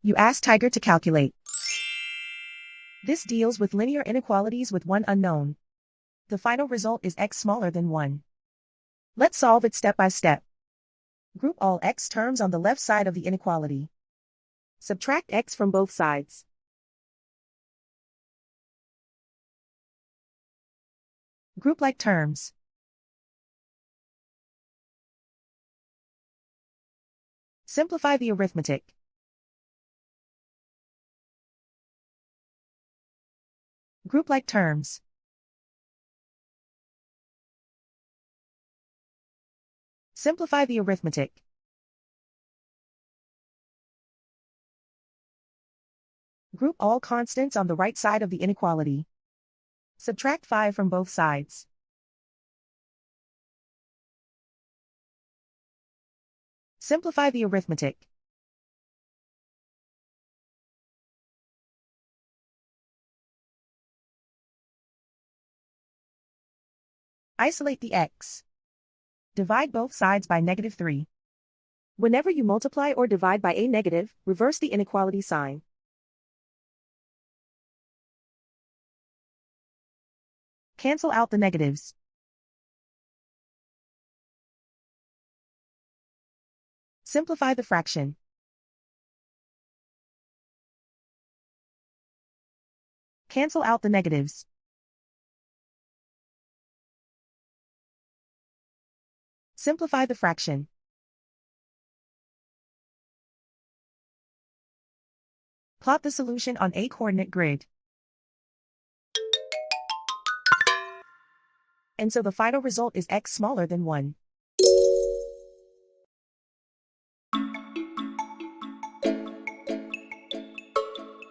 You ask Tiger to calculate. This deals with linear inequalities with one unknown. The final result is x smaller than 1. Let's solve it step by step. Group all x terms on the left side of the inequality. Subtract x from both sides. Group like terms. Simplify the arithmetic. Group like terms. Simplify the arithmetic. Group all constants on the right side of the inequality. Subtract 5 from both sides. Simplify the arithmetic. Isolate the x. Divide both sides by -3. Whenever you multiply or divide by a negative, reverse the inequality sign. Cancel out the negatives. Simplify the fraction. Cancel out the negatives. Simplify the fraction. Plot the solution on a coordinate grid. And so the final result is x smaller than 1.